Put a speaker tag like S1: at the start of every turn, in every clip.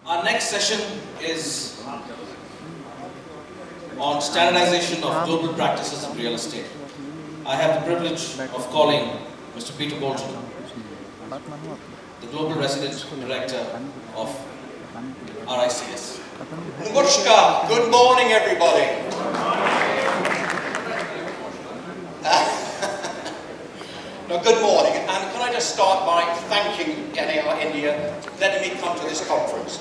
S1: Our next session is on standardization of global practices in real estate. I have the privilege of calling Mr. Peter Bolton, the Global Resident Director of RICS.
S2: Namaskar. Good morning, everybody. No, good morning, and can I just start by thanking NAR-India for letting me come to this conference.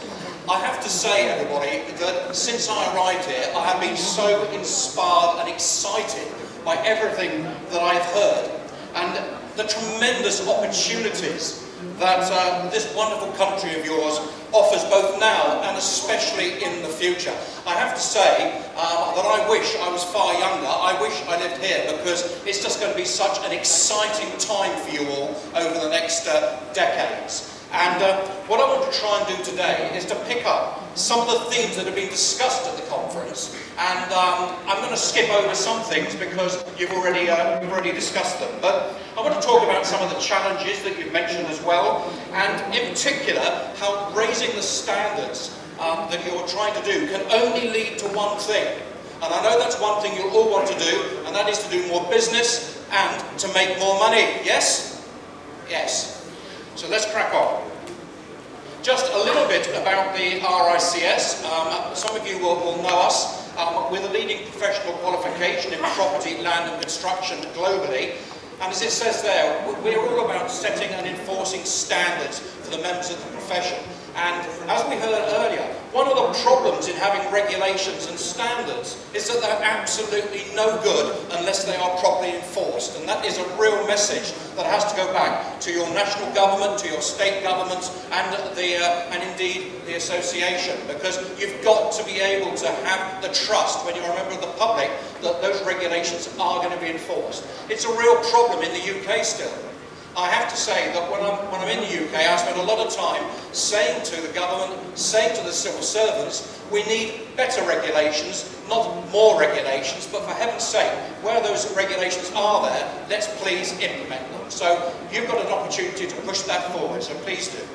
S2: I have to say, everybody, that since I arrived here, I have been so inspired and excited by everything that I've heard, and the tremendous opportunities that this wonderful country of yours offers both now and especially in the future. I have to say that I wish I was far younger. I wish I lived here, because it's just going to be such an exciting time for you all over the next decades. And what I want to try and do today is to pick up some of the themes that have been discussed at the conference, and I'm going to skip over some things because you've already discussed them. But I want to talk about some of the challenges that you've mentioned as well, and in particular how raising the standards that you're trying to do can only lead to one thing. And I know that's one thing you'll all want to do, and that is to do more business and to make more money. Yes? Yes. So let's crack on. Just a little bit about the RICS. Some of you will know us. We're the leading professional qualification in property, land and construction globally. And as it says there, we're all about setting and enforcing standards for the members of the profession. And as we heard earlier, one of the problems in having regulations and standards is that they're absolutely no good unless they are properly enforced. And that is a real message that has to go back to your national government, to your state governments, and indeed the association, because you've got to be able to have the trust when you're a member of the public that those regulations are going to be enforced. It's a real problem in the UK still. I have to say that when I'm in the UK, I spend a lot of time saying to the government, saying to the civil servants, we need better regulations, not more regulations, but for heaven's sake, where those regulations are there, let's please implement them. So you've got an opportunity to push that forward, so please do.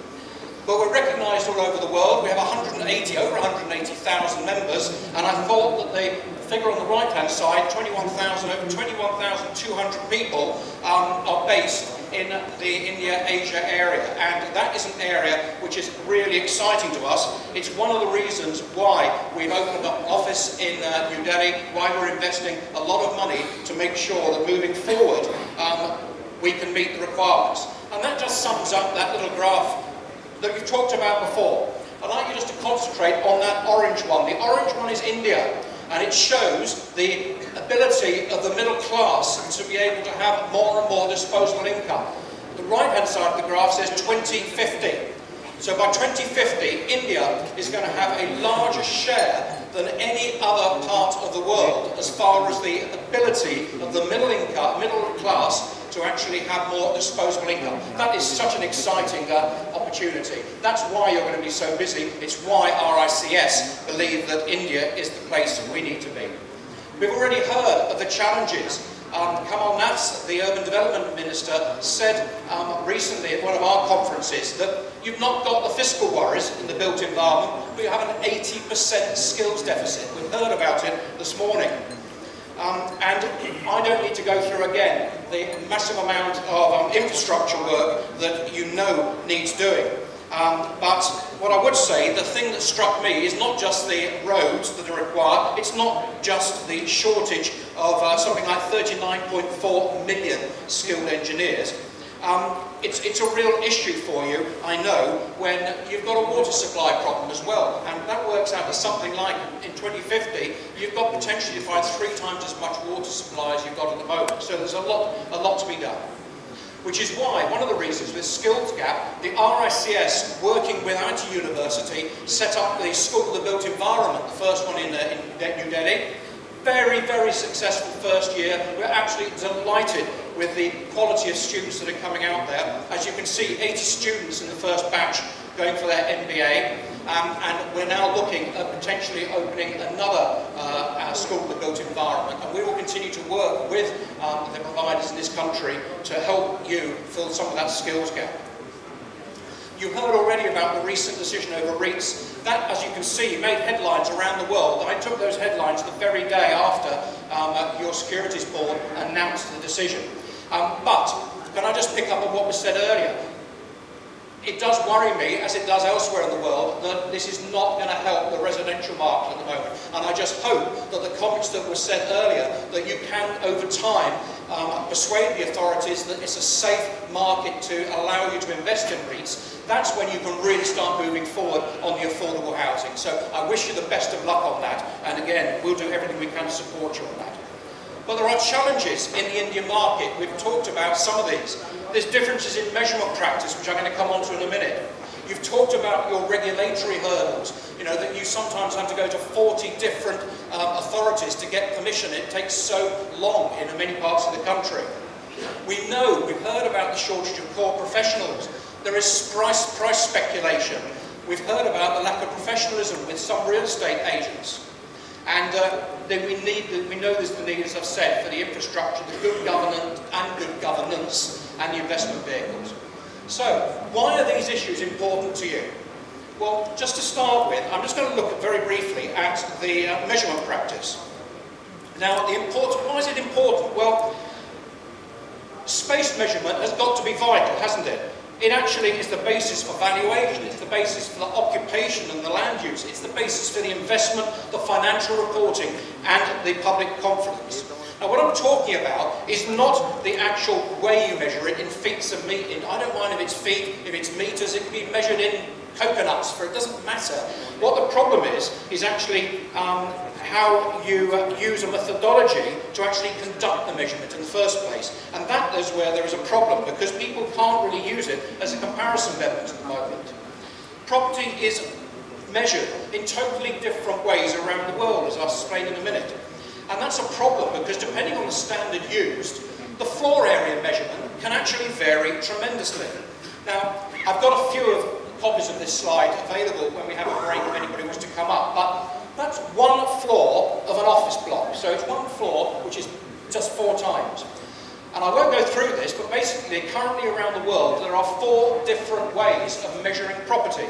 S2: But we're recognised all over the world. We have over 180,000 members, and I thought that the figure on the right-hand side, over 21,200 people are based in the India-Asia area, and that is an area which is really exciting to us. It's one of the reasons why we've opened up an office in New Delhi, why we're investing a lot of money to make sure that moving forward we can meet the requirements. And that just sums up that little graph that you've talked about before. I'd like you just to concentrate on that orange one. The orange one is India, and it shows the ability of the middle class to be able to have more and more disposable income. The right-hand side of the graph says 2050. So by 2050, India is going to have a larger share than any other part of the world as far as the ability of the middle class to actually have more disposable income. That is such an exciting opportunity. That's why you're going to be so busy. It's why RICS believe that India is the place we need to be. We've already heard of the challenges. Kamal Nath, the Urban Development Minister, said recently at one of our conferences that you've not got the fiscal worries in the built environment, but you have an 80% skills deficit. We've heard about it this morning. And I don't need to go through again the massive amount of infrastructure work that you know needs doing. But what I would say, the thing that struck me is not just the roads that are required, it's not just the shortage of something like 39.4 million skilled engineers. It's a real issue for you, I know, when you've got a water supply problem as well, and that works out to something like, in 2050, you've got potentially to find 3 times as much water supply as you've got at the moment. So there's a lot to be done. Which is why, one of the reasons with skills gap, the RICS, working with IT University, set up the School of the Built Environment, the first one in New Delhi. Very, very successful first year. We're absolutely delighted with the quality of students that are coming out there. As you can see, 80 students in the first batch going for their MBA. And we're now looking at potentially opening another School of the Built Environment, and we will continue to work with the providers in this country to help you fill some of that skills gap. You heard already about the recent decision over REITs. That, as you can see, made headlines around the world. I took those headlines the very day after your Securities Board announced the decision. But can I just pick up on what was said earlier? It does worry me, as it does elsewhere in the world, that this is not going to help the residential market at the moment. And I just hope that the comments that were said earlier, that you can, over time, persuade the authorities that it's a safe market to allow you to invest in REITs. That's when you can really start moving forward on the affordable housing. So I wish you the best of luck on that. And again, we'll do everything we can to support you on that. But there are challenges in the Indian market. We've talked about some of these. There's differences in measurement practice, which I'm going to come on to in a minute. You've talked about your regulatory hurdles, you know, that you sometimes have to go to 40 different authorities to get permission. It takes so long in many parts of the country. We've heard about the shortage of core professionals. There is price speculation. We've heard about the lack of professionalism with some real estate agents. And then we know there's the need, as I've said, for the infrastructure, the good governance and the investment vehicles. So, why are these issues important to you? Well, just to start with, I'm just going to look very briefly at the measurement practice. Now, why is it important? Well, space measurement has got to be vital, hasn't it? It actually is the basis for valuation, it's the basis for the occupation and the land use, it's the basis for the investment, the financial reporting and the public confidence. Now what I'm talking about is not the actual way you measure it in feet of meat. I don't mind if it's feet, if it's meters, it can be measured in coconuts, it doesn't matter. What the problem is actually how you use a methodology to actually conduct the measurement in the first place. And that is where there is a problem, because people can't really use it as a comparison method at the moment. Property is measured in totally different ways around the world, as I'll explain in a minute. And that's a problem because depending on the standard used, the floor area measurement can actually vary tremendously. Now, I've got a few copies of this slide available when we have a break if anybody wants to come up, but that's one floor of an office block. So it's one floor, which is just 4 times. And I won't go through this, but basically, currently around the world, there are 4 different ways of measuring property.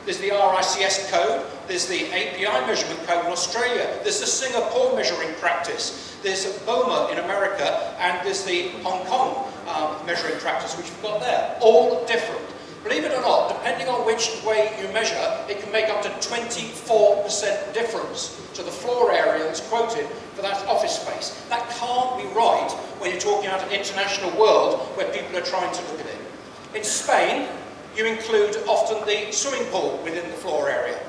S2: There's the RICS code, there's the API measurement code in Australia, there's the Singapore measuring practice, there's BOMA in America, and there's the Hong Kong measuring practice, which we've got there. All different. Believe it or not, depending on which way you measure, it can make up to 24% difference to the floor area that's quoted for that office space. That can't be right when you're talking about an international world where people are trying to look at it. In Spain, you include often the swimming pool within the floor area.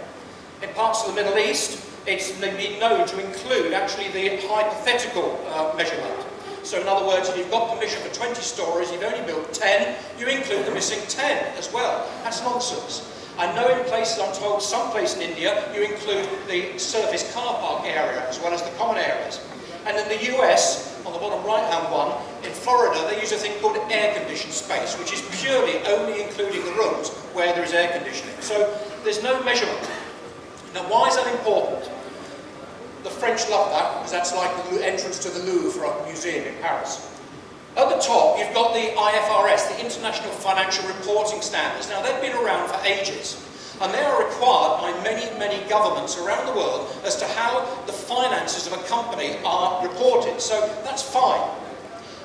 S2: In parts of the Middle East, it's been known to include actually the hypothetical measurement. So in other words, if you've got permission for 20 stories, you've only built 10, you include the missing 10 as well. That's nonsense. I know in places, I'm told, some places in India, you include the surface car park area as well as the common areas. And in the US, on the bottom right-hand one, in Florida, they use a thing called air-conditioned space, which is purely only including the rooms where there is air conditioning. So there's no measurement. Now, why is that important? The French love that, because that's like the entrance to the Louvre Museum in Paris. At the top, you've got the IFRS, the International Financial Reporting Standards. Now, they've been around for ages, and they are required by many, many governments around the world as to how the finances of a company are reported. So that's fine.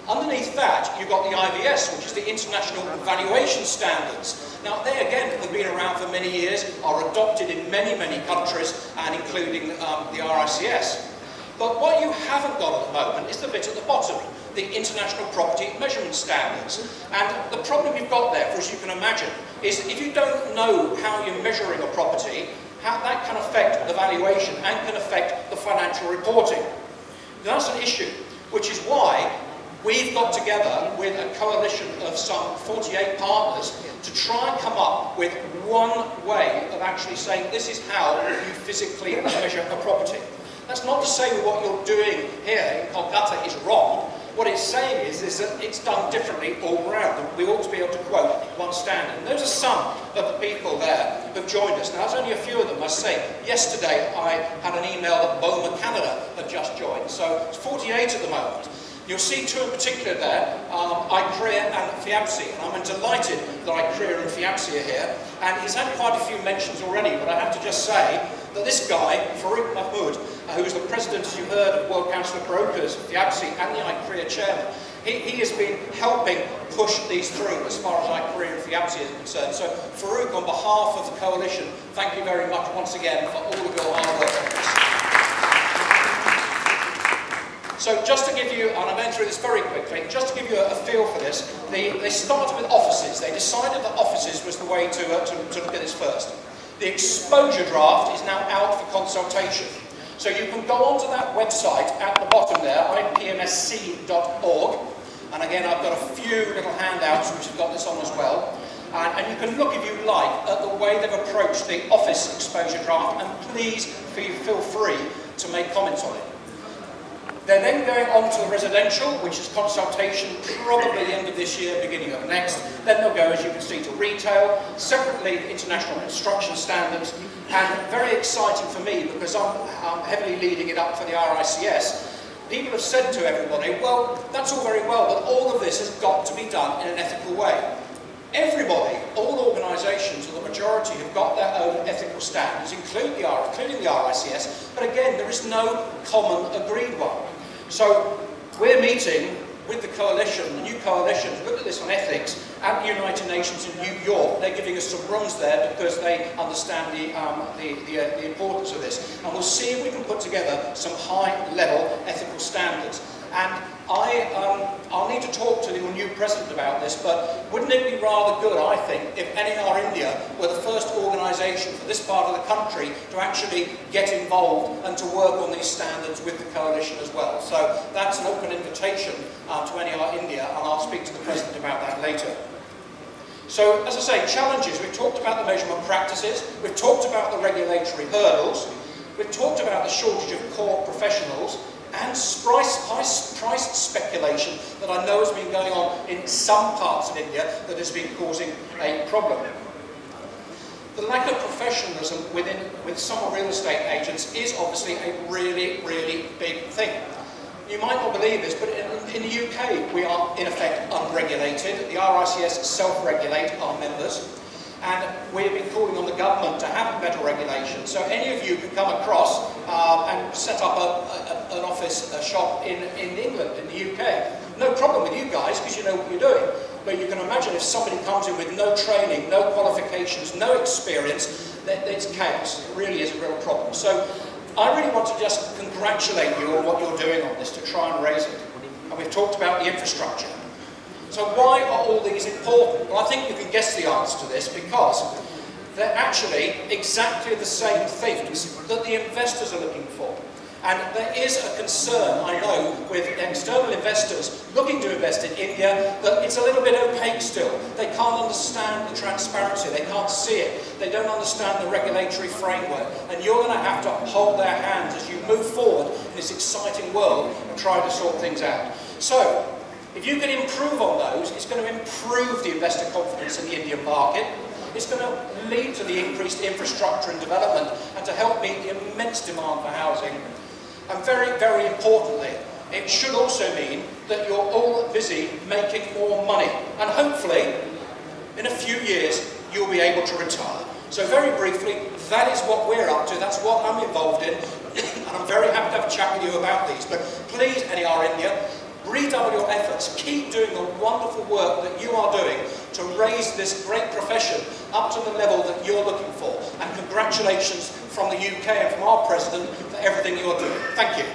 S2: Underneath that, you've got the IVS, which is the International Valuation Standards. Now, they again have been around for many years, are adopted in many, many countries, and including the RICS. But what you haven't got at the moment is the bit at the bottom, the International Property Measurement Standards. And the problem you've got there, as you can imagine, is if you don't know how you're measuring a property, how that can affect the valuation and can affect the financial reporting. Now, that's an issue, which is why we've got together with a coalition of some 48 partners to try and come up with one way of actually saying this is how you physically measure a property. That's not to say what you're doing here in Kolkata is wrong. What it's saying is that it's done differently all around. We ought to be able to quote one standard. And those are some of the people there who have joined us. Now, there's only a few of them, I say. Yesterday, I had an email that BOMA Canada had just joined. So it's 48 at the moment. You'll see two in particular there, ICREA and FIABSI, and I'm delighted that ICREA and FIABSI are here, and he's had quite a few mentions already, but I have to just say that this guy, Farouk Mahmood, who's the president, as you heard, of World Council of Brokers, FIABSI, and the ICREA chairman, he has been helping push these through as far as ICREA and FIABSI is concerned. So, Farouk, on behalf of the coalition, thank you very much once again for all of your hard work on this. So just to give you, and I'm going through this very quickly, just to give you a feel for this, they started with offices. They decided that offices was the way to look at this first. The exposure draft is now out for consultation. So you can go onto that website at the bottom there, ipmsc.org, and again I've got a few little handouts which have got this on as well, and you can look, if you like, at the way they've approached the office exposure draft, and please feel free to make comments on it. They're then going on to the residential, which is consultation probably the end of this year, beginning of next. Then they'll go, as you can see, to retail, separately international construction standards, and very exciting for me because I'm heavily leading it up for the RICS. People have said to everybody, well, that's all very well, but all of this has got to be done in an ethical way. Everybody, all organisations, or the majority, have got their own ethical standards, including the RICS, but again, there is no common agreed one. So we're meeting with the coalition, the new coalition, to look at this on ethics at the United Nations in New York. They're giving us some rooms there because they understand the importance of this. And we'll see if we can put together some high-level ethical standards. And I'll need to talk to the new president about this, but wouldn't it be rather good, I think, if NAR-INDIA were the first organisation for this part of the country to actually get involved and to work on these standards with the coalition as well. So that's an open invitation to NAR-INDIA, and I'll speak to the president about that later. So, as I say, challenges. We've talked about the measurement practices, we've talked about the regulatory hurdles, we've talked about the shortage of core professionals, and price speculation that I know has been going on in some parts of India that has been causing a problem. The lack of professionalism with some real estate agents is obviously a really, really big thing. You might not believe this, but in the UK we are in effect unregulated. The RICS self-regulate our members. And we've been calling on the government to have better regulation. So any of you can come across and set up an office, a shop in England, in the UK. No problem with you guys, because you know what you're doing. But you can imagine if somebody comes in with no training, no qualifications, no experience, it's chaos. It really is a real problem. So I really want to just congratulate you on what you're doing on this to try and raise it. And we've talked about the infrastructure. So why are all these important? Well, I think you can guess the answer to this, because they're actually exactly the same things that the investors are looking for. And there is a concern, I know, with external investors looking to invest in India, that it's a little bit opaque still. They can't understand the transparency, they can't see it, they don't understand the regulatory framework, and you're going to have to hold their hands as you move forward in this exciting world and try to sort things out. So, if you can improve on those, it's going to improve the investor confidence in the Indian market. It's going to lead to the increased infrastructure and development and to help meet the immense demand for housing. And very, very importantly, it should also mean that you're all busy making more money. And hopefully, in a few years, you'll be able to retire. So very briefly, that is what we're up to. That's what I'm involved in. And I'm very happy to have a chat with you about these. But please, NAR-INDIA, redouble your efforts, keep doing the wonderful work that you are doing to raise this great profession up to the level that you're looking for. And congratulations from the UK and from our President for everything you're doing. Thank you.